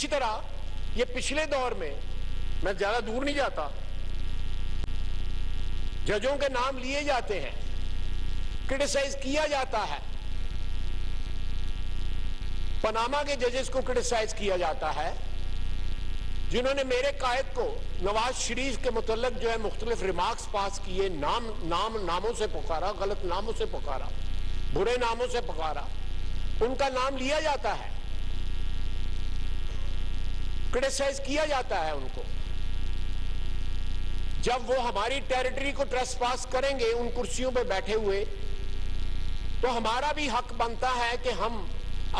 اسی طرح یہ پچھلے دور میں زیادہ دور نہیں جاتا، ججوں کے نام لیے جاتے ہیں، کرٹیسائز کیا جاتا ہے، پاناما کے ججز کو کرٹیسائز کیا جاتا ہے، جنہوں نے میرے قائد کو نواز شریف کے متعلق جو ہے مختلف ریمارکس پاس کیے، ناموں سے پکارا، غلط ناموں سے پکارا، برے ناموں سے پکارا، ان کا نام لیا جاتا ہے، کرٹیسائز کیا جاتا ہے ان کو۔ جب وہ ہماری ٹیریٹری کو ٹریس پاس کریں گے ان کرسیوں پہ بیٹھے ہوئے، تو ہمارا بھی حق بنتا ہے کہ ہم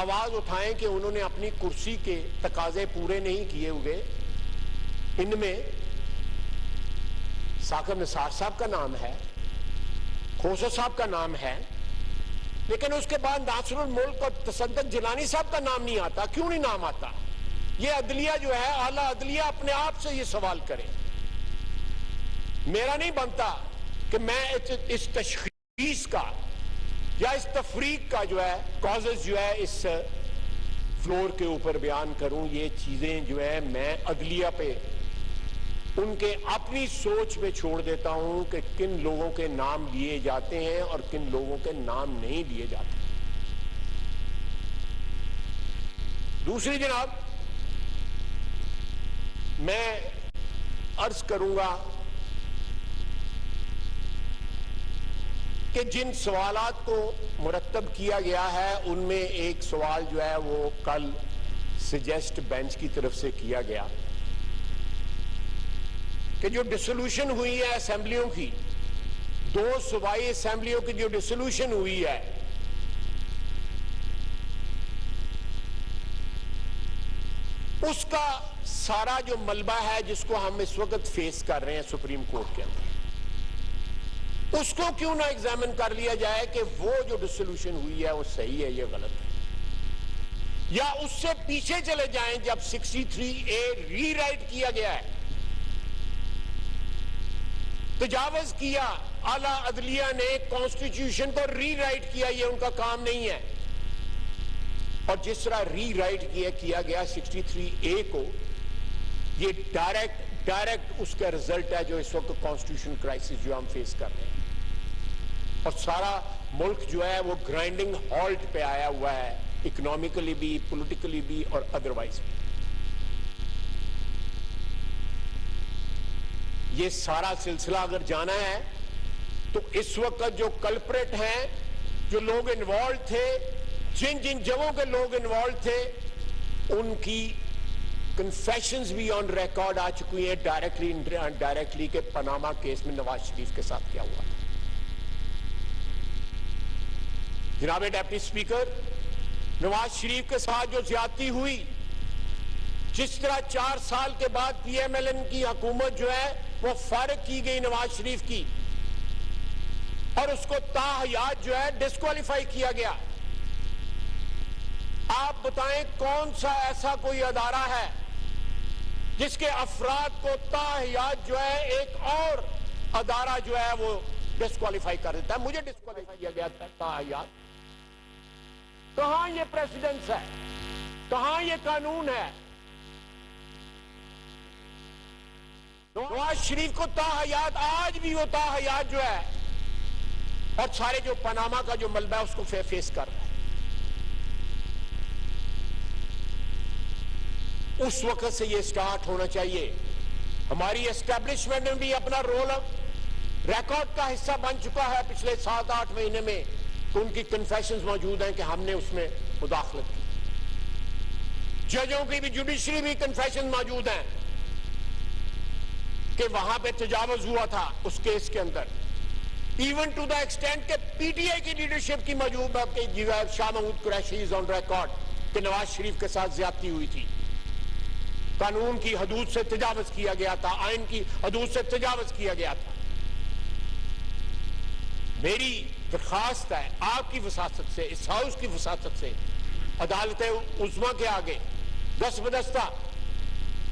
آواز اٹھائیں کہ انہوں نے اپنی کرسی کے تقاضے پورے نہیں کیے ہوئے۔ ان میں ثاقب نثار صاحب کا نام ہے، کھوسر صاحب کا نام ہے، لیکن اس کے بعد ناصر الملک اور تصدق جیلانی صاحب کا نام نہیں آتا۔ کیوں نہیں نام آتا؟ یہ عدلیہ جو ہے، اعلیٰ عدلیہ اپنے آپ سے یہ سوال کرے۔ میرا نہیں بنتا کہ میں اس تشخیص کا یا اس تفریق کا جو ہے کازز جو ہے اس فلور کے اوپر بیان کروں۔ یہ چیزیں جو ہے میں عدلیہ پہ ان کے اپنی سوچ پہ چھوڑ دیتا ہوں کہ کن لوگوں کے نام لیے جاتے ہیں اور کن لوگوں کے نام نہیں لیے جاتے۔ دوسری جناب، میں عرض کروں گا کہ جن سوالات کو مرتب کیا گیا ہے ان میں ایک سوال جو ہے وہ کل سجیسٹ بینچ کی طرف سے کیا گیا کہ جو ڈسولوشن ہوئی ہے اسمبلیوں کی، 2 صوبائی اسمبلیوں کی جو ڈسولوشن ہوئی ہے، اس کا سارا جو ملبہ ہے جس کو ہم اس وقت فیس کر رہے ہیں سپریم کورٹ کے اندر، اس کو کیوں نہ ایگزامن کر لیا جائے کہ وہ جو ڈسولوشن ہوئی ہے وہ صحیح ہے یا غلط ہے، یا اس سے پیچھے چلے جائیں جب 63A ری رائٹ کیا گیا ہے، تجاوز کیا، اعلیٰ عدلیہ نے کانسٹیٹیوشن کو ری رائٹ کیا، یہ ان کا کام نہیں ہے، اور جس طرح ری رائٹ کیا گیا 63A کو، یہ ڈائریکٹ اس کا رزلٹ ہے جو اس وقت کانسٹیٹیوشن کرائسس جو ہم فیس کر رہے ہیں، اور سارا ملک جو ہے وہ گرائنڈنگ ہالٹ پہ آیا ہوا ہے، اکنامکلی بھی، پولیٹیکلی بھی اور ادروائز بھی۔ یہ سارا سلسلہ اگر جانا ہے تو اس وقت جو کلپریٹ ہیں، جو لوگ انوالوڈ تھے، جن جگہوں کے لوگ انوالوڈ تھے، ان کی کنفیشنز بھی آن ریکارڈ آ چکی ہیں، ڈائریکٹلی انڈائریکٹلی، کہ پاناما کیس میں نواز شریف کے ساتھ کیا ہوا۔ جناب ڈیپٹی سپیکر، نواز شریف کے ساتھ جو زیادتی ہوئی، جس طرح 4 سال کے بعد پی ایم ایل این کی حکومت جو ہے وہ فارغ کی گئی نواز شریف کی، اور اس کو تاحیات جو ہے ڈسکوالیفائی کیا گیا۔ آپ بتائیں کون سا ایسا کوئی ادارہ ہے جس کے افراد کو تاحیات جو ہے ایک اور ادارہ جو ہے وہ ڈسکوالیفائی کر دیتا ہے؟ مجھے ڈسکوالیفائی کیا گیا تھا تاحیات۔ کہاں یہ پریسیڈنس ہے؟ کہاں یہ قانون ہے؟ نواز شریف کو تاحیات، آج بھی وہ تاحیات جو ہے، اور سارے جو پاناما کا جو ملبہ ہے اس کو فیس کر رہا ہے۔ اس وقت سے یہ سٹارٹ ہونا چاہیے۔ ہماری اسٹیبلشمنٹ میں بھی اپنا رول ریکارڈ کا حصہ بن چکا ہے پچھلے 7-8 مہینے میں، تو ان کی کنفیشنز موجود ہیں کہ ہم نے اس میں مداخلت کی۔ ججوں کی بھی، جوڈیشری بھی کنفیشن موجود ہیں کہ وہاں پہ تجاوز ہوا تھا اس کیس کے اندر، ایون ٹو دا ایکسٹینٹ کہ پی ٹی آئی کی لیڈرشپ کی موجود ہے کہ شاہ محمود قریشی از آن ریکارڈ کہ نواز شریف کے ساتھ زیادتی ہوئی تھی، قانون کی حدود سے تجاوز کیا گیا تھا، آئین کی حدود سے تجاوز کیا گیا تھا۔ میری درخواست ہے آپ کی وساطت سے، اس ہاؤس کی وساطت سے، عدالت عظمیٰ کے آگے دستبدستہ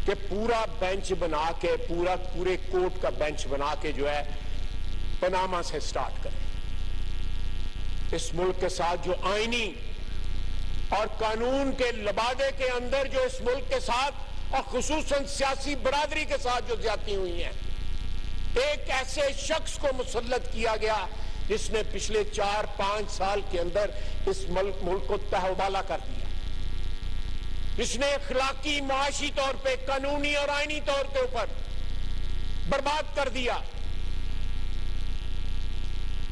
کہ پورا بینچ بنا کے، پورے کورٹ کا بینچ بنا کے جو ہے پاناما سے سٹارٹ کریں۔ اس ملک کے ساتھ جو آئینی اور قانون کے لبادے کے اندر جو اس ملک کے ساتھ اور خصوصاً سیاسی برادری کے ساتھ جو زیادتی ہوئی ہیں، ایک ایسے شخص کو مسلط کیا گیا جس نے پچھلے 4-5 سال کے اندر اس ملک کو تہوبالا کر دیا، جس نے اخلاقی، معاشی طور پہ، قانونی اور آئینی طور کے اوپر برباد کر دیا۔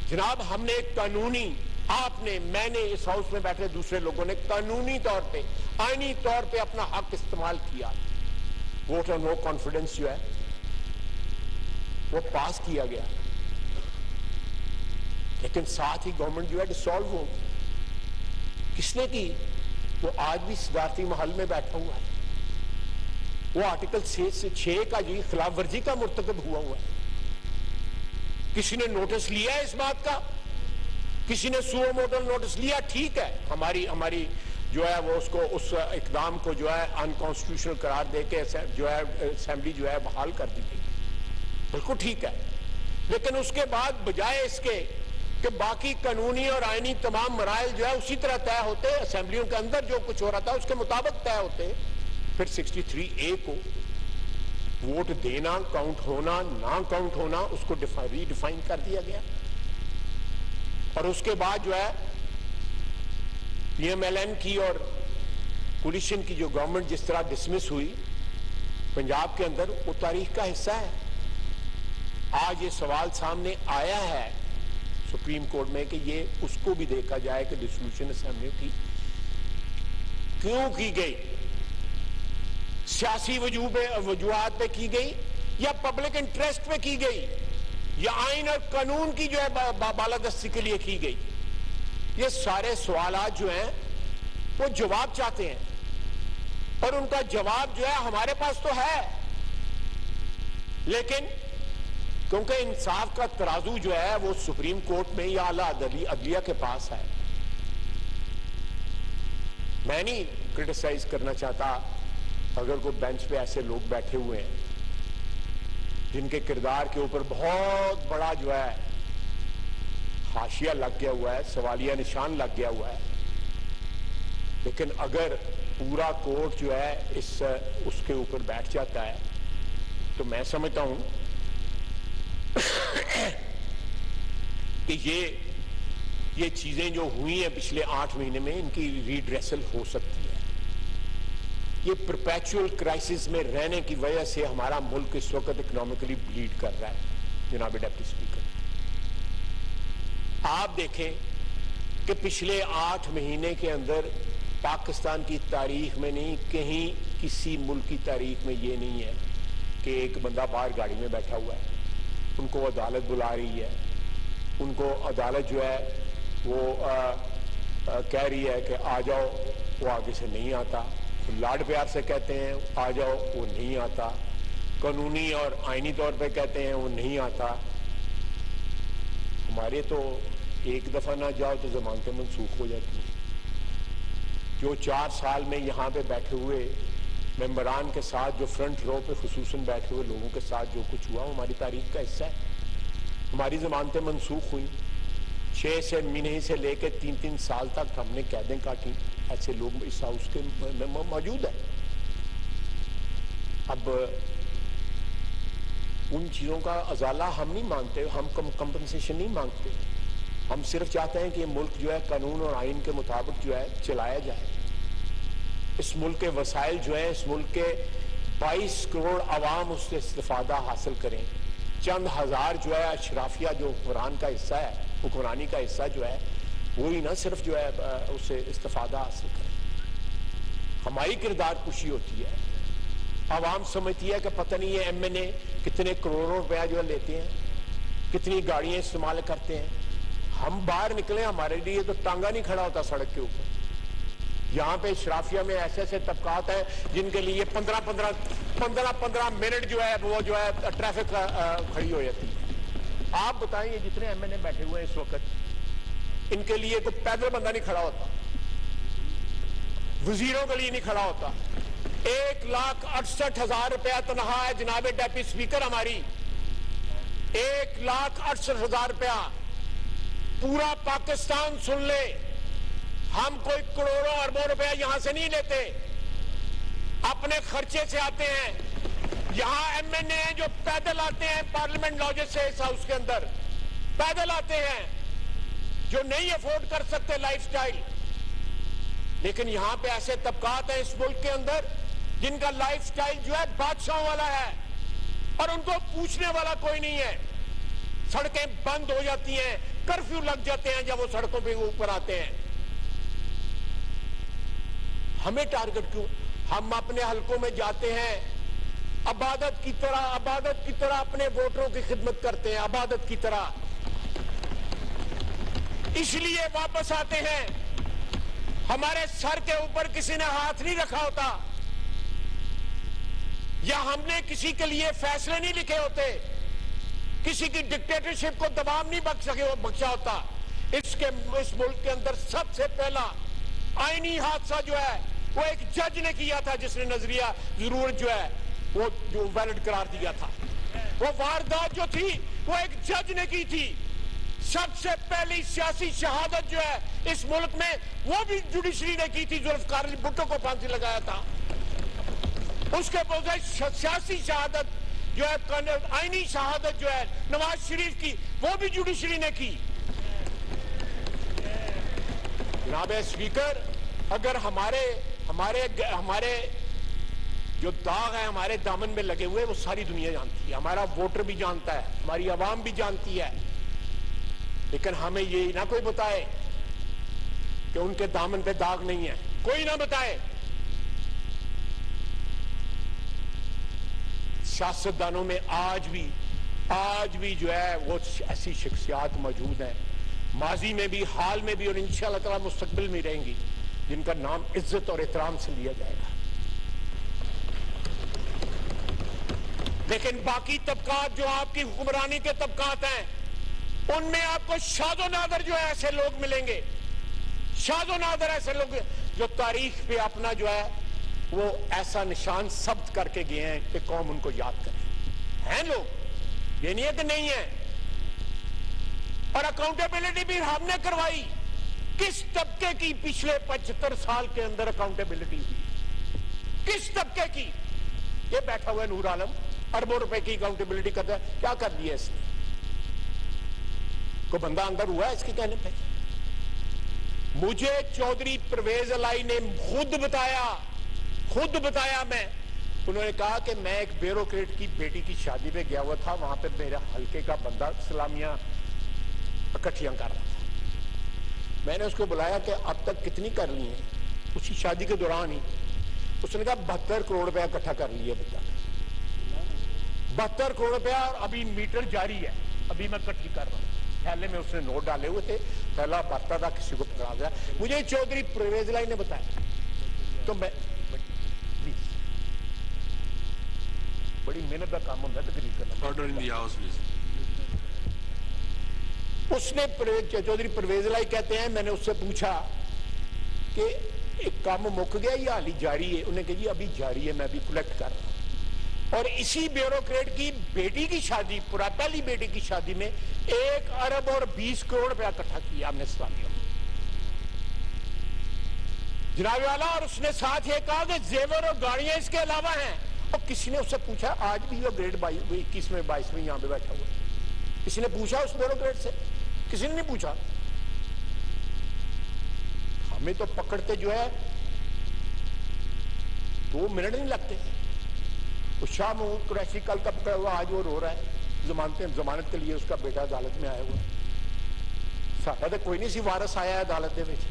جناب، ہم نے ایک قانونی، آپ نے، میں نے، اس ہاؤس میں بیٹھے دوسرے لوگوں نے قانونی طور پہ، آئینی طور پہ اپنا حق استعمال کیا۔ ووٹ اور نو کانفیڈنس جو ہے وہ پاس کیا گیا، لیکن ساتھ ہی گورنمنٹ جو ہے ڈسالو ہو۔ کس نے کی؟ وہ آج بھی صدارتی محل میں بیٹھا ہوا ہے، وہ آرٹیکل 6 کا جی خلاف ورزی کا مرتکب ہوا ہے۔ کسی نے نوٹس لیا ہے اس بات کا؟ کسی نے سو موٹل نوٹس لیا؟ ٹھیک ہے، ہماری جو ہے وہ اس اقدام کو جو ہے انکانسٹیٹیوشنل قرار دے کے جو ہے اسمبلی جو ہے بحال کر دی گئی، بالکل ٹھیک ہے، لیکن اس کے بعد بجائے اس کے کہ باقی قانونی اور آئینی تمام مراحل جو ہے اسی طرح طے ہوتے، اسمبلیوں کے اندر جو کچھ ہو رہا تھا اس کے مطابق طے ہوتے، پھر 63A کو ووٹ دینا، کاؤنٹ ہونا، نہ کاؤنٹ ہونا، اس کو ری ڈیفائن کر دیا گیا۔ اور اس کے بعد جو ہے PMLN کی اور کولیشن کی جو گورنمنٹ جس طرح ڈسمس ہوئی پنجاب کے اندر، وہ تاریخ کا حصہ ہے۔ آج یہ سوال سامنے آیا ہے سپریم کورٹ میں کہ یہ اس کو بھی دیکھا جائے کہ ڈسولوشن اسمبلی کی کیوں کی گئی، سیاسی وجوہات پہ کی گئی یا پبلک انٹرسٹ پہ کی گئی یا آئین اور قانون کی جو ہے بالادستی کے لیے کی گئی۔ یہ سارے سوالات جو ہیں وہ جواب چاہتے ہیں، اور ان کا جواب جو ہے ہمارے پاس تو ہے، لیکن کیونکہ انصاف کا ترازو جو ہے وہ سپریم کورٹ میں یا اعلیٰ عدلیہ کے پاس ہے۔ میں نہیں کرٹیسائز کرنا چاہتا اگر کوئی بینچ پہ ایسے لوگ بیٹھے ہوئے ہیں جن کے کردار کے اوپر بہت بڑا جو ہے حاشیہ لگ گیا ہوا ہے، سوالیہ نشان لگ گیا ہوا ہے، لیکن اگر پورا کورٹ جو ہے اس کے اوپر بیٹھ جاتا ہے تو میں سمجھتا ہوں کہ یہ چیزیں جو ہوئی ہیں پچھلے 8 مہینے میں ان کی ریڈریسل ہو سکتی ہے۔ یہ پرپیچول کرائسس میں رہنے کی وجہ سے ہمارا ملک اس وقت اکنامکلی بلیڈ کر رہا ہے۔ جناب ڈپٹی اسپیکر، آپ دیکھیں کہ پچھلے 8 مہینے کے اندر پاکستان کی تاریخ میں نہیں، کہیں کسی ملک کی تاریخ میں یہ نہیں ہے کہ ایک بندہ باہر گاڑی میں بیٹھا ہوا ہے، ان کو عدالت بلا رہی ہے، ان کو عدالت جو ہے وہ کہہ رہی ہے کہ آ جاؤ، وہ آگے سے نہیں آتا، لاڈ پیار سے کہتے ہیں آ جاؤ، وہ نہیں آتا، قانونی اور آئینی طور پہ کہتے ہیں وہ نہیں آتا۔ ہمارے تو ایک دفعہ نہ جاؤ تو ضمانتیں منسوخ ہو جاتی ہیں۔ جو 4 سال میں یہاں پہ بیٹھے ہوئے ممبران کے ساتھ، جو فرنٹ رو پہ خصوصاً بیٹھے ہوئے لوگوں کے ساتھ جو کچھ ہوا، ہماری تاریخ کا حصہ ہے۔ ہماری ضمانتیں منسوخ ہوئیں، 6 مہینے سے لے کے 3 سال تک ہم نے قیدیں کاٹیں، ایسے لوگ اس ہاؤس کے میں موجود ہیں۔ اب ان چیزوں کا ازالہ ہم نہیں مانگتے، ہم کمپنسیشن نہیں مانگتے، ہم صرف چاہتے ہیں کہ یہ ملک جو ہے قانون اور آئین کے مطابق جو ہے چلایا جائے۔ اس ملک کے وسائل جو ہیں، اس ملک کے 22 کروڑ عوام اس سے استفادہ حاصل کریں، چند ہزار جو ہے اشرافیہ جو حکمران کا حصہ ہے، حکمرانی کا حصہ جو ہے، وہی نہ صرف جو ہے اس سے استفادہ حاصل کریں۔ ہماری کردار کشی ہوتی ہے، عوام سمجھتی ہے کہ پتہ نہیں یہ MNA کتنے کروڑوں روپیہ جو لیتے ہیں، کتنی گاڑیاں استعمال کرتے ہیں۔ ہم باہر نکلیں، ہمارے لیے تو ٹانگا نہیں کھڑا ہوتا سڑک کے اوپر۔ یہاں پہ اشرافیہ میں ایسے طبقات ہیں جن کے لیے 15 منٹ جو ہے وہ جو ہے ٹریفک کھڑی ہو جاتی ہے۔ آپ بتائیں یہ جتنے MNA بیٹھے ہوئے ہیں اس وقت، ان کے لیے کوئی پیدل بندہ نہیں کھڑا ہوتا، وزیروں کے لیے نہیں کھڑا ہوتا۔ 1,68,000 روپیہ تنخواہ ہے جناب ڈیپٹی اسپیکر ہماری، 1,68,000 روپیہ۔ پورا پاکستان سن لے ہم کوئی کروڑوں اربوں روپے یہاں سے نہیں لیتے, اپنے خرچے سے آتے ہیں. یہاں ایم این اے ہیں جو پیدل آتے ہیں پارلیمنٹ لاجز سے اس ہاؤس کے اندر, پیدل آتے ہیں, جو نہیں افورڈ کر سکتے لائف سٹائل. لیکن یہاں پہ ایسے طبقات ہیں اس ملک کے اندر جن کا لائف سٹائل جو ہے بادشاہوں والا ہے, اور ان کو پوچھنے والا کوئی نہیں ہے. سڑکیں بند ہو جاتی ہیں, کرفیو لگ جاتے ہیں جب وہ سڑکوں پہ اوپر آتے ہیں. ہمیں ٹارگٹ کیوں؟ ہم اپنے حلقوں میں جاتے ہیں, عبادت کی طرح اپنے ووٹروں کی خدمت کرتے ہیں, عبادت کی طرح. اس لیے واپس آتے ہیں. ہمارے سر کے اوپر کسی نے ہاتھ نہیں رکھا ہوتا, یا ہم نے کسی کے لیے فیصلے نہیں لکھے ہوتے, کسی کی ڈکٹیٹرشپ کو دباؤ نہیں بخشا ہوتا. اس ملک کے اندر سب سے پہلا آئینی حادثہ جو ہے وہ ایک جج نے کیا تھا, جس نے نظریہ ضرورت جو ہے وہ جو ویلڈ قرار دیا تھا. وہ واردات جو تھی وہ ایک جج نے کی تھی. سب سے پہلی سیاسی شہادت جو ہے اس ملک میں وہ بھی جوڈیشری نے کی تھی, ذوالفقار علی بھٹو کو پھانسی لگایا تھا. اس کے بجائے سیاسی شہادت جو ہے, آئینی شہادت جو ہے نواز شریف کی, وہ بھی جوڈیشری نے کی. جناب اسپیکر, اگر ہمارے جو داغ ہیں ہمارے دامن میں لگے ہوئے وہ ساری دنیا جانتی ہے, ہمارا ووٹر بھی جانتا ہے, ہماری عوام بھی جانتی ہے. لیکن ہمیں یہ نہ کوئی بتائے کہ ان کے دامن پہ داغ نہیں ہے, کوئی نہ بتائے. سیاستدانوں میں آج بھی جو ہے وہ ایسی شخصیات موجود ہیں, ماضی میں بھی, حال میں بھی, اور انشاءاللہ تعالی مستقبل میں رہیں گی, جن کا نام عزت اور احترام سے لیا جائے گا. لیکن باقی طبقات جو آپ کی حکمرانی کے طبقات ہیں, ان میں آپ کو شاد و نادر جو ہے ایسے لوگ ملیں گے, شاد و نادر ایسے لوگ جو تاریخ پہ اپنا جو ہے وہ ایسا نشان ثبت کر کے گئے ہیں کہ قوم ان کو یاد کرے. ہیں لوگ, یہ نہیں ہے کہ نہیں ہے. اور اکاؤنٹیبلٹی بھی ہم نے کروائی. کس طبقے کی پچھلے 75 سال کے اندر اکاؤنٹیبلٹی ہوئی؟ کس طبقے کی؟ یہ بیٹھا ہوا ہے نور عالم, اربوں روپے کی اکاؤنٹیبلٹی کرتا ہے. کیا کر دیا اس نے؟ کوئی بندہ اندر ہوا ہے اس کے کہنے پہ؟ مجھے چودھری پرویز الہی نے خود بتایا میں, انہوں نے کہا کہ میں ایک بیوروکریٹ کی بیٹی کی شادی پہ گیا ہوا تھا, وہاں پہ میرے حلقے کا بندہ سلامیاں اکٹھیاں کر رہا تھا. میں نے اس کو بلایا کہ اب تک کتنی کر لی ہیں, اسی شادی کے دوران ہی. اس نے کہا 72 کروڑ روپیہ اکٹھا کر لیے بتا, 72 کروڑ روپیہ, اور ابھی میٹر جاری ہے, ابھی میں اکٹھی کر رہا ہوں. پہلے میں اس نے نوٹ ڈالے ہوئے تھے, پہلا بھرتا تھا, کسی کو پکڑا دیا. مجھے چودھری پرویز الہی نے بتایا. تو میں بڑی محنت کا کام ہوتا ہے تقریر کرنا. اس نے چودھری پرویز الہی کہتے ہیں, میں نے اس سے پوچھا کہ ایک کام مک گیا یا حالی جاری ہے؟ انہوں نے کہا جی ابھی جاری ہے, میں ابھی کلیکٹ کر رہا ہوں. اور اسی بیوروکریٹ کی بیٹی کی شادی, پہلی بیٹی کی شادی میں 1 ارب اور 20 کروڑ روپیہ اکٹھا کیا ہم نے اسلامیہ میں, جناب والا. اور اس نے ساتھ یہ کہا کہ زیور اور گاڑیاں اس کے علاوہ ہیں. اور کسی نے اس سے پوچھا, آج بھی وہ گریڈ 21 میں 22 میں یہاں پہ بیٹھا ہوا, کسی نے پوچھا اس بیوروکریٹ سے؟ کسی نے نہیں پوچھا. ہمیں تو پکڑتے جو ہے 2 منٹ نہیں لگتے. شاہ محمود قریشی کل کا پکڑا ہوا, آج وہ رو رہا ہے ضمانت کے لیے, اس کا بیٹا عدالت میں آیا ہوا. سارا تو کوئی نہیں سی وارث آیا ہے عدالت دے وچ.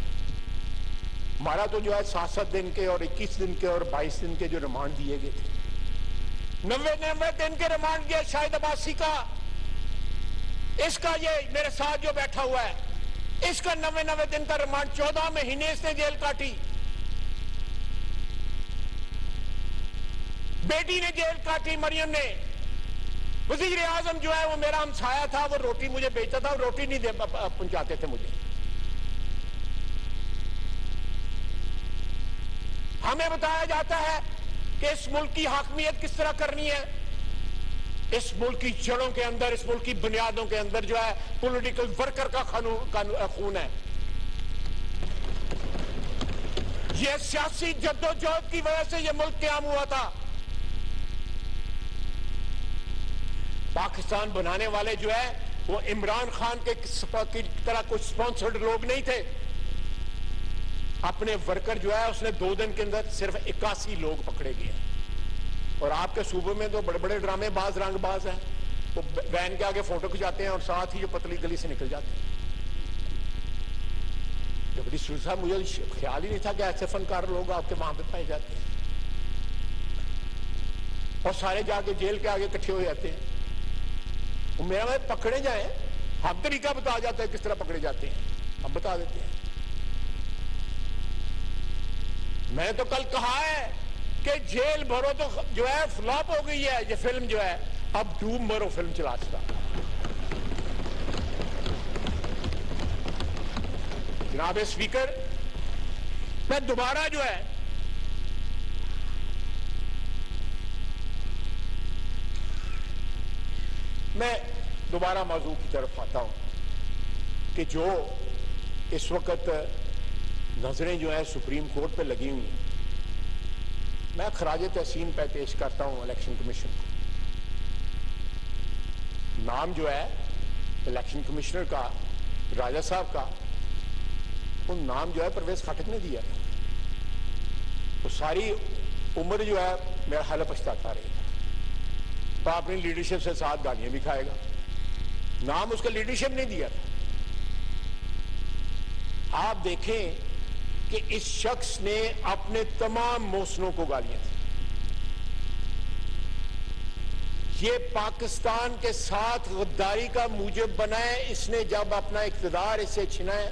ہمارا تو جو ہے 7 دن کے اور 21 دن کے اور 22 دن کے جو ریمانڈ دیے گئے تھے, 90 دن کے ریمانڈ دیا شاہد عباسی کا. اس کا یہ میرے ساتھ جو بیٹھا ہوا ہے, اس کا 90 دن کا ریمانڈ, 14 مہینے اس نے جیل کاٹی. بیٹی نے جیل کاٹی, مریم نے. وزیر اعظم جو ہے وہ میرا ہمسایہ تھا, وہ روٹی مجھے بیچتا تھا, روٹی نہیں پہنچاتے تھے مجھے. ہمیں بتایا جاتا ہے کہ اس ملک کی حاکمیت کس طرح کرنی ہے. اس ملک کی جڑوں کے اندر, اس ملک کی بنیادوں کے اندر جو ہے پولیٹیکل ورکر کا خون ہے. یہ سیاسی جدوجہد کی وجہ سے یہ ملک قیام ہوا تھا. پاکستان بنانے والے جو ہے وہ عمران خان کی طرح کچھ سپانسرڈ لوگ نہیں تھے. اپنے ورکر جو ہے اس نے 2 دن کے اندر صرف 81 لوگ پکڑے گئے. اور آپ کے صوبے میں تو بڑے بڑے ڈرامے باز رنگ باز ہیں, وہ وین کے آگے فوٹو کھچاتے ہیں اور ساتھ ہی جو پتلی گلی سے نکل جاتے ہیں. جبری سور صاحب مجھے خیال ہی نہیں تھا کہ ایسے فنکار لوگ آپ کے وہاں پہ پائے جاتے ہیں اور سارے جا کے جیل کے آگے اکٹھے ہو جاتے ہیں. میرا بھائی پکڑے جائیں, ہم طریقہ بتا جاتا ہے کس طرح پکڑے جاتے ہیں, ہم بتا دیتے ہیں. میں تو کل کہا ہے کہ جیل بھرو تو جو ہے فلاپ ہو گئی ہے یہ فلم جو ہے, اب ڈوم بھرو فلم چلا چکا. جناب اسپیکر, میں دوبارہ جو ہے میں دوبارہ موضوع کی طرف آتا ہوں کہ جو اس وقت نظریں جو ہیں سپریم کورٹ پہ لگی ہوئی ہیں, میں خراج تحسین پہ پیش کرتا ہوں الیکشن کمیشن کو. نام جو ہے الیکشن کمشنر کا, راجہ صاحب کا, ان نام جو ہے پرویز خٹک نے دیا تھا. تو ساری عمر جو ہے میرا حال پچھتاتا رہے گا, تو اپنی لیڈرشپ سے ساتھ گالیاں بھی کھائے گا. نام اس کا لیڈرشپ نہیں دیا تھا. آپ دیکھیں کہ اس شخص نے اپنے تمام محسنوں کو گالیاں دی. یہ پاکستان کے ساتھ غداری کا موجب بنا ہے. اس نے جب اپنا اقتدار اس سے چھنا ہے,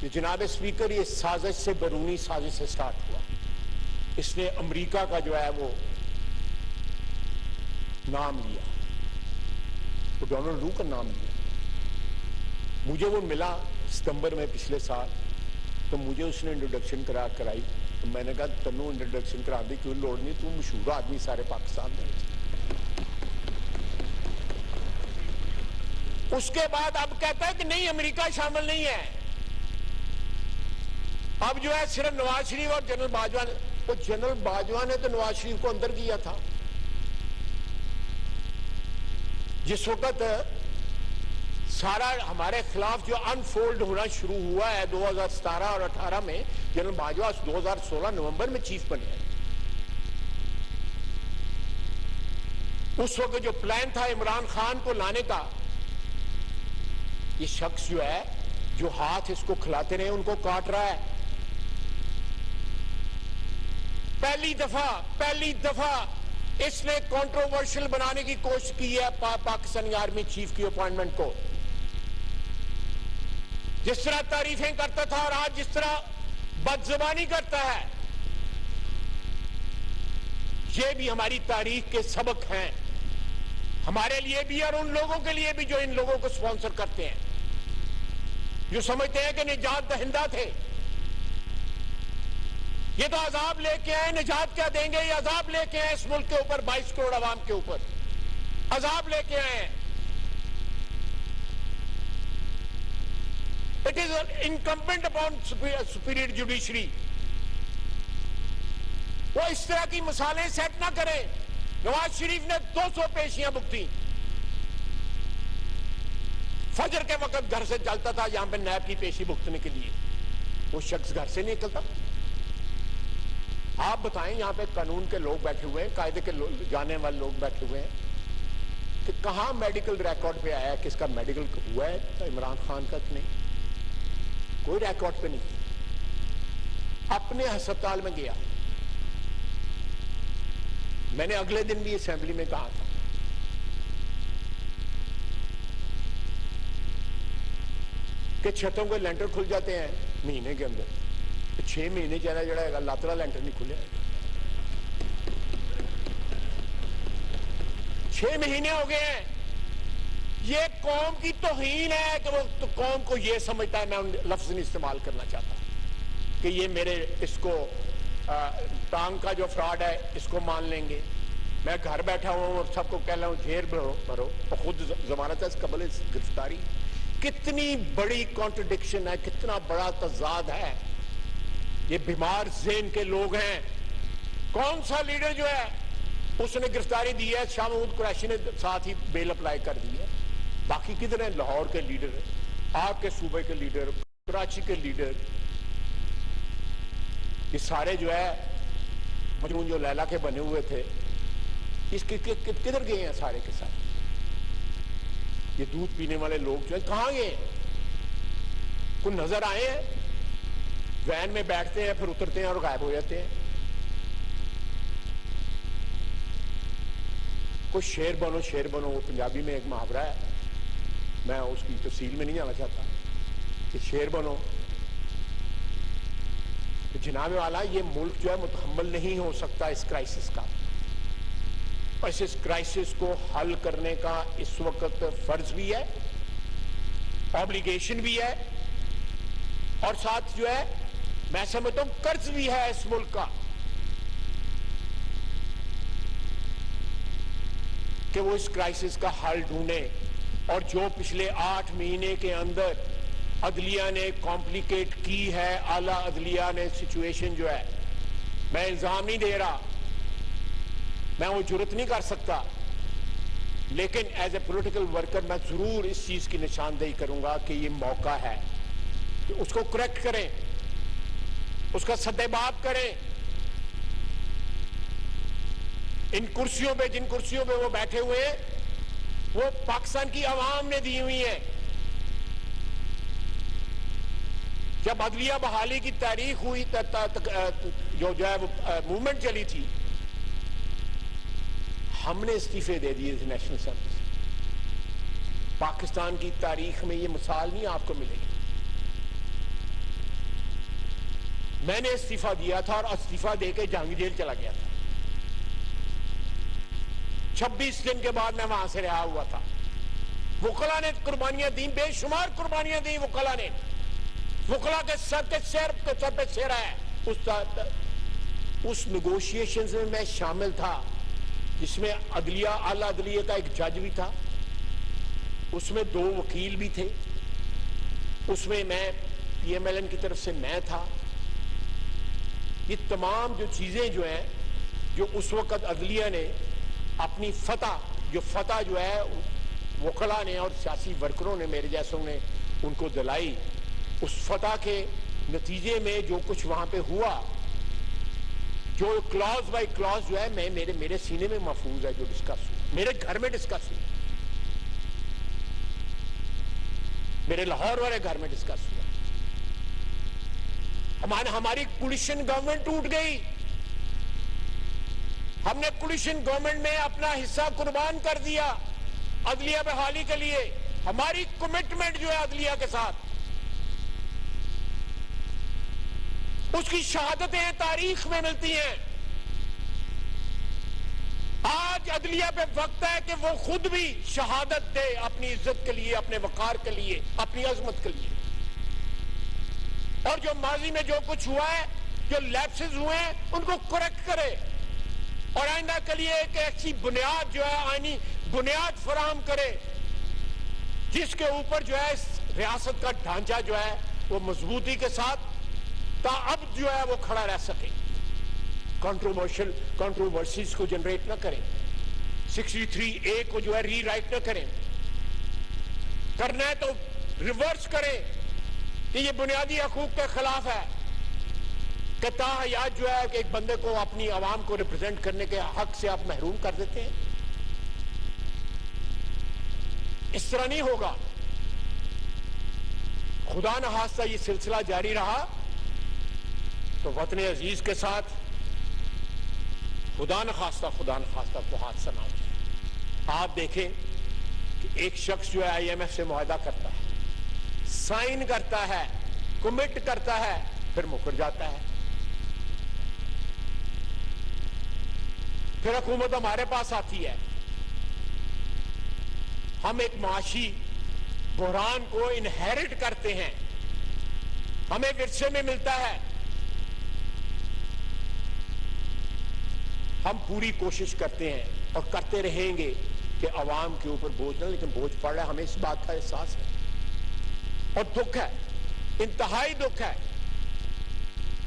کہ جناب اسپیکر یہ سازش سے بیرونی سازش سے سٹارٹ ہوا. اس نے امریکہ کا جو ہے وہ نام لیا, تو ڈونلڈ رو کا نام لیا. مجھے وہ ملا ستمبر میں پچھلے سال, تو مجھے اس نے انٹروڈکشن کرائی. تو میں نے کہا تنو انٹروڈکشن کرا دی کیوں لوڑ نہیں, تو مشہور آدمی سارے پاکستان میں. اس کے بعد اب کہتا ہے کہ نہیں امریکہ شامل نہیں ہے. اب جو ہے صرف نواز شریف اور جنرل باجوہ نے, تو جنرل باجوہ نے تو نواز شریف کو اندر کیا تھا. جس وقت سارا ہمارے خلاف جو انفولڈ ہونا شروع ہوا ہے 2017 اور 18 میں, جنرل باجوہ 2016 نومبر میں چیف بنے ہیں. اس وقت جو پلان تھا عمران خان کو لانے کا, یہ شخص جو ہے جو ہاتھ اس کو کھلاتے رہے ان کو کاٹ رہا ہے. پہلی دفعہ اس نے کنٹروورشل بنانے کی کوشش کی ہے پاکستانی آرمی چیف کی اپوائنٹمنٹ کو. جس طرح تعریفیں کرتا تھا اور آج جس طرح بدزبانی کرتا ہے, یہ بھی ہماری تاریخ کے سبق ہیں, ہمارے لیے بھی اور ان لوگوں کے لیے بھی جو ان لوگوں کو سپانسر کرتے ہیں, جو سمجھتے ہیں کہ نجات دہندہ تھے. یہ تو عذاب لے کے آئے, نجات کیا دیں گے, یہ عذاب لے کے آئے اس ملک کے اوپر, 22 کروڑ عوام کے اوپر عذاب لے کے آئے. It is incumbent upon superior judiciary. وہ اس طرح کی مثالیں سیٹ نہ کریں. نواز شریف نے 200 پیشیاں بکتی. فجر کے وقت گھر سے چلتا تھا یہاں پہ نیب کی پیشی بکتنے کے لیے, وہ شخص گھر سے نہیں نکلتا. آپ بتائیں یہاں پہ قانون کے لوگ بیٹھے ہوئے ہیں, قاعدے کے جانے والے لوگ بیٹھے ہوئے ہیں, کہ کہاں میڈیکل ریکارڈ پہ آیا کس کا میڈیکل ہوا ہے عمران خان کا کہ نہیں, کوئی ریکارڈ پہ نہیں. اپنے ہسپتال میں گیا, میں نے اگلے دن بھی اسمبلی میں کہا تھا کہ چھتوں کے لینٹر کھل جاتے ہیں مہینے کے اندر, 6 مہینے چلا جڑا ہے لاترا لینٹر نہیں کھلے. 6 مہینے ہو گئے ہیں. یہ قوم کی توہین ہے کہ وہ قوم کو یہ سمجھتا ہے, میں ان لفظ نہیں استعمال کرنا چاہتا, کہ یہ میرے اس کو ٹانگ کا جو فراڈ ہے اس کو مان لیں گے. میں گھر بیٹھا ہوں اور سب کو کہہ رہا ہوں جیل بھرو, اور خود ضمانت ہے اس قبل گرفتاری. کتنی بڑی کانٹرڈکشن ہے, کتنا بڑا تضاد ہے یہ بیمار ذہن کے لوگ ہیں. کون سا لیڈر جو ہے اس نے گرفتاری دی ہے؟ شاہ محمود قریشی نے ساتھ ہی بیل اپلائی کر دی ہے. باقی کدھر ہیں؟ لاہور کے لیڈر، آپ کے صوبے کے لیڈر، کراچی کے لیڈر، یہ سارے جو ہے مجنون جو لیلا کے بنے ہوئے تھے، اس کے کدھر گئے ہیں سارے کے سارے؟ یہ دودھ پینے والے لوگ جو ہیں کہاں گئے ہیں؟ کوئی نظر آئے ہیں؟ وین میں بیٹھتے ہیں پھر اترتے ہیں اور غائب ہو جاتے ہیں. کوئی شیر بنو شیر بنو، وہ پنجابی میں ایک محاورہ ہے، میں اس کی تفصیل میں نہیں جانا چاہتا کہ شیر بنو. جناب والا یہ ملک جو ہے متحمل نہیں ہو سکتا اس کرائسس کا. اس کرائسس کو حل کرنے کا اس وقت فرض بھی ہے، آبلیگیشن بھی ہے، اور ساتھ جو ہے میں سمجھتا ہوں قرض بھی ہے اس ملک کا کہ وہ اس کرائسس کا حل ڈھونڈے. اور جو پچھلے 8 مہینے کے اندر عدلیہ نے کمپلیکیٹ کی ہے، اعلیٰ عدلیہ نے سچویشن جو ہے، میں الزام نہیں دے رہا، میں وہ جرت نہیں کر سکتا، لیکن ایز اے پولیٹیکل ورکر میں ضرور اس چیز کی نشاندہی کروں گا کہ یہ موقع ہے کہ اس کو کریکٹ کریں، اس کا سدباب کریں. ان کرسیوں پہ، جن کرسیوں پہ وہ بیٹھے ہوئے ہیں، وہ پاکستان کی عوام نے دی ہوئی ہیں. جب عدلیہ بحالی کی تاریخ ہوئی، جو ہے وہ موومنٹ چلی تھی، ہم نے استعفے دے دیے تھے نیشنل سروس. پاکستان کی تاریخ میں یہ مثال نہیں آپ کو ملے گی. میں نے استعفیٰ دیا تھا اور استعفیٰ دے کے جنگ جیل چلا گیا تھا. 26 دن کے بعد میں وہاں سے رہا ہوا تھا. وکلا نے قربانیاں دی، بے شمار قربانیاں دی وکلا نے. وکلا کے سر پہ سر ہے. اس نیگوشیشنز میں میں شامل تھا جس میں عدلیہ، اعلیٰ عدلیہ کا ایک جج بھی تھا، اس میں 2 وکیل بھی تھے، اس میں پی ایم ایل این کی طرف سے میں تھا. یہ تمام جو چیزیں جو ہیں، جو اس وقت عدلیہ نے اپنی فتح جو ہے وکلا نے اور سیاسی ورکروں نے، میرے جیسوں نے ان کو دلائی، اس فتح کے نتیجے میں جو کچھ وہاں پہ ہوا، جو کلاز بائی کلاز جو ہے میرے سینے میں محفوظ ہے، جو ڈسکس ہوا میرے گھر میں ڈسکس ہوا، میرے لاہور والے گھر میں ڈسکس ہوا. ہماری کولیشن گورنمنٹ ٹوٹ گئی. ہم نے کولیشن گورنمنٹ میں اپنا حصہ قربان کر دیا عدلیہ بحالی کے لیے. ہماری کمٹمنٹ جو ہے عدلیہ کے ساتھ، اس کی شہادتیں تاریخ میں ملتی ہیں. آج عدلیہ پہ وقت ہے کہ وہ خود بھی شہادت دے اپنی عزت کے لیے، اپنے وقار کے لیے، اپنی عظمت کے لیے. اور جو ماضی میں جو کچھ ہوا ہے، جو لیپسز ہوئے ہیں، ان کو کریکٹ کرے اور آئندہ کے لیے ایک ایسی بنیاد جو ہے، آئینی بنیاد فراہم کرے جس کے اوپر جو ہے اس ریاست کا ڈھانچہ جو ہے وہ مضبوطی کے ساتھ تا اب جو ہے وہ کھڑا رہ سکے. کنٹروورسیز کو جنریٹ نہ کریں، 63A کو جو ہے ری رائٹ نہ کریں. کرنا ہے تو ریورس کریں کہ یہ بنیادی حقوق کے خلاف ہے کہ تاحیات جو ہے کہ ایک بندے کو اپنی عوام کو ریپرزینٹ کرنے کے حق سے آپ محروم کر دیتے ہیں. اس طرح نہیں ہوگا. خدا نخواستہ یہ سلسلہ جاری رہا تو وطن عزیز کے ساتھ خدا نخواستہ کو حادثہ نہ ہو جائے. آپ دیکھیں کہ ایک شخص جو ہے IMF سے معاہدہ کرتا ہے، سائن کرتا ہے، کمٹ کرتا ہے، پھر مکر جاتا ہے. پھر حکومت ہمارے پاس آتی ہے، ہم ایک معاشی بحران کو انہیرٹ کرتے ہیں، ہمیں ورثے میں ملتا ہے. ہم پوری کوشش کرتے ہیں اور کرتے رہیں گے کہ عوام کے اوپر بوجھ نہ، لیکن بوجھ پڑ رہا ہے، ہمیں اس بات کا احساس ہے اور دکھ ہے، انتہائی دکھ ہے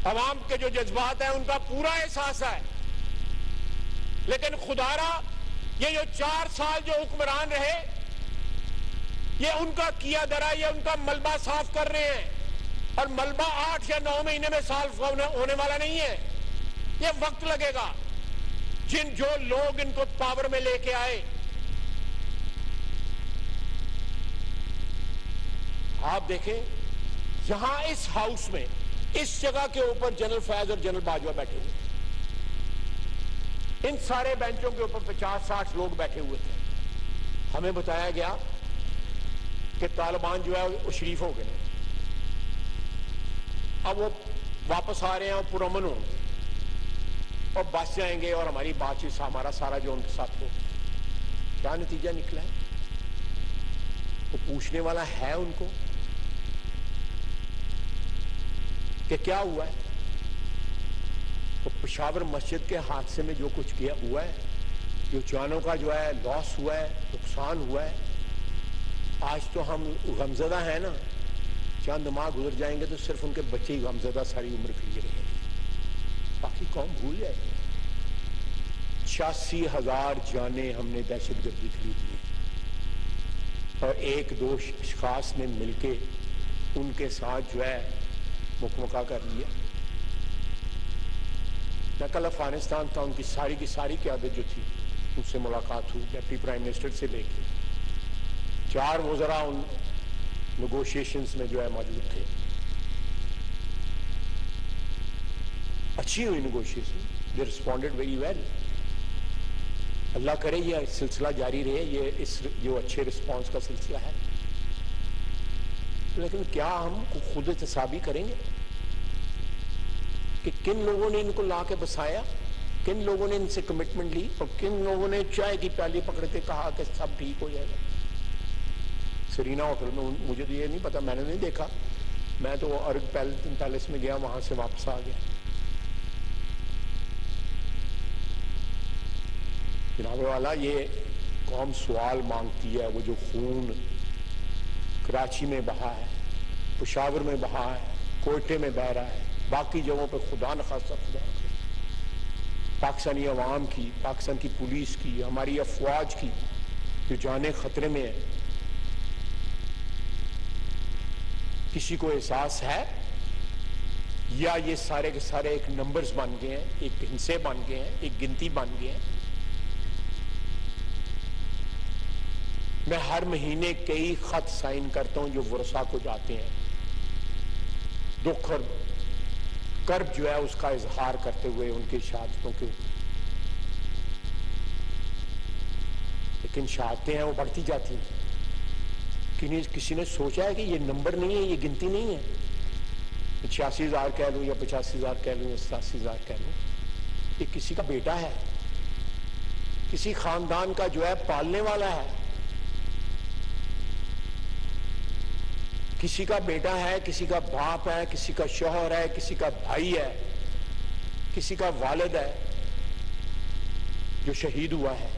عوام کے جو جذبات ہیں ان کا پورا احساس ہے، لیکن خدارا یہ جو 4 سال جو حکمران رہے، یہ ان کا کیا درا، یہ ان کا ملبہ صاف کر رہے ہیں، اور ملبہ 8 یا 9 مہینے میں صاف ہونے والا نہیں ہے، یہ وقت لگے گا۔ جو لوگ ان کو پاور میں لے کے آئے، آپ دیکھیں یہاں اس ہاؤس میں اس جگہ کے اوپر جنرل فیض اور جنرل باجوہ بیٹھے ہوئے تھے، ان سارے بینچوں کے اوپر 50-60 لوگ بیٹھے ہوئے تھے۔ ہمیں بتایا گیا کہ طالبان جو ہے وہ شریف ہو گئے، اب وہ واپس آ رہے ہیں اور پرامن ہوں گے اور بچ جائیں گے، اور ہماری بات چیت ہمارا سارا جو ان کے ساتھ ہو۔ کیا نتیجہ نکلا ہے؟ وہ پوچھنے والا ہے ان کو کہ کیا ہوا ہے؟ تو پشاور مسجد کے حادثے میں جو کچھ کیا ہوا ہے، جو جانوں کا جو ہے لاس ہوا ہے، نقصان ہوا ہے، آج تو ہم غمزدہ ہیں نا، چند ماہ گزر جائیں گے تو صرف ان کے بچے ہی غمزدہ ساری عمر کے لیے رہیں گے، باقی قوم بھول جائے گی۔ 86,000 جانیں ہم نے دہشت گردی کے لیے دی، اور 1-2 اشخاص نے مل کے ان کے ساتھ جو ہے مکمکہ کر لیا۔ میں کل افغانستان تھا، ان کی ساری قیادت جو تھی ان سے ملاقات ہوئی، ڈپٹی پرائم منسٹر سے لے کے 4 وزراء ان نیگوشیشنز میں جو ہے موجود تھے۔ اچھی ہوئی نیگوشیشن، دے ریسپونڈڈ ویری ویل۔ اللہ کرے یہ سلسلہ جاری رہے، یہ جو اچھے رسپانس کا سلسلہ ہے، لیکن کیا ہم خود احتسابی کریں گے کہ کن لوگوں نے ان کو لا کے بسایا، کن لوگوں نے ان سے کمٹمنٹ لی، اور کن لوگوں نے چائے کی پیالی پکڑ کے کہا کہ سب ٹھیک ہو جائے گا۔ سرینا ہوٹل میں مجھے تو یہ نہیں پتا، میں نے نہیں دیکھا، میں تو ارگ پیلس میں گیا، وہاں سے واپس آ گیا۔ جناب والا، یہ قوم سوال مانگتی ہے، وہ جو خون کراچی میں بہا ہے، پشاور میں بہا ہے، کوئٹے میں بہہ رہا ہے، باقی جگہوں پہ خدا نخواستہ، خدا نخواستہ پاکستانی عوام کی، پاکستان کی پولیس کی، ہماری افواج کی جو جانیں خطرے میں ہیں، کسی کو احساس ہے؟ یا یہ سارے کے سارے ایک نمبرز بن گئے ہیں، ایک ہندسے بن گئے ہیں، ایک گنتی بن گئے ہیں؟ میں ہر مہینے کئی خط سائن کرتا ہوں جو ورثاء کو جاتے ہیں، دکھ اور کرب جو ہے اس کا اظہار کرتے ہوئے ان کی شہادتوں کے اوپر، لیکن شہادتیں ہیں وہ بڑھتی جاتی ہیں۔ کسی نے سوچا ہے کہ یہ نمبر نہیں ہے، یہ گنتی نہیں ہے، 86,000 کہہ لوں یا 85,000 کہہ لوں یا 87,000 کہہ لوں، یہ کسی کا بیٹا ہے، کسی خاندان کا جو ہے پالنے والا ہے، کسی کا بیٹا ہے، کسی کا باپ ہے، کسی کا شوہر ہے، کسی کا بھائی ہے، کسی کا والد ہے جو شہید ہوا ہے۔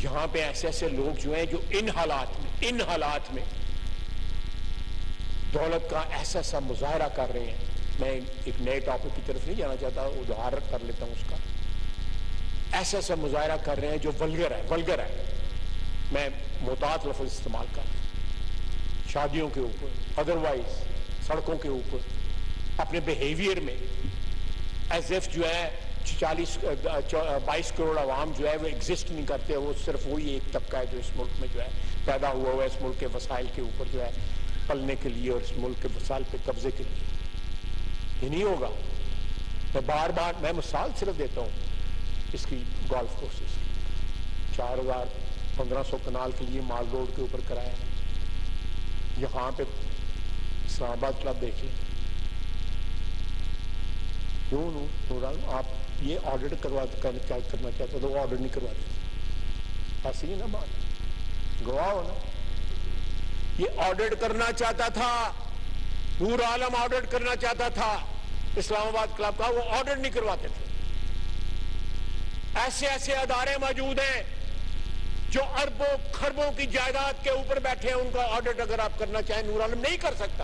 یہاں پہ ایسے ایسے لوگ جو ہیں جو ان حالات میں دولت کا ایسا مظاہرہ کر رہے ہیں۔ میں ایک نئے ٹاپک کی طرف نہیں جانا چاہتا، ادھار کر لیتا ہوں اس کا۔ ایسا مظاہرہ کر رہے ہیں جو ولگر ہے، میں محتاط لفظ استعمال کر رہا ہوں، شادیوں کے اوپر، ادروائز سڑکوں کے اوپر، اپنے بیہیویئر میں ایز ایف جو ہے 22 کروڑ عوام جو ہے وہ ایگزسٹ نہیں کرتے، وہ صرف وہی ایک طبقہ ہے جو اس ملک میں جو ہے پیدا ہوا ہے، اس ملک کے وسائل کے اوپر جو ہے پلنے کے لیے اور اس ملک کے وسائل پہ قبضے کے لیے۔ یہ نہیں ہوگا۔ میں بار میں مثال صرف دیتا ہوں اس کی، گولف کورسز 4,000-1,500 کنال کے لیے مال روڈ کے اوپر کرایا، یہاں پہ اسلام آباد کلب دیکھیں، کیوں آپ یہ آڈٹ کرنا چاہتے تو وہ آڈر نہیں کرواتے، ایسی ہی نا بات، گواہ ہو نا۔ یہ آڈٹ کرنا چاہتا تھا، نور عالم آڈٹ کرنا چاہتا تھا اسلام آباد کلب کا، وہ آڈٹ نہیں کرواتے تھے۔ ایسے ادارے موجود ہیں جو اربوں خربوں کی جائیداد کے اوپر بیٹھے ہیں، ان کا آڈٹ اگر آپ کرنا چاہیں نور عالم نہیں کر سکتا۔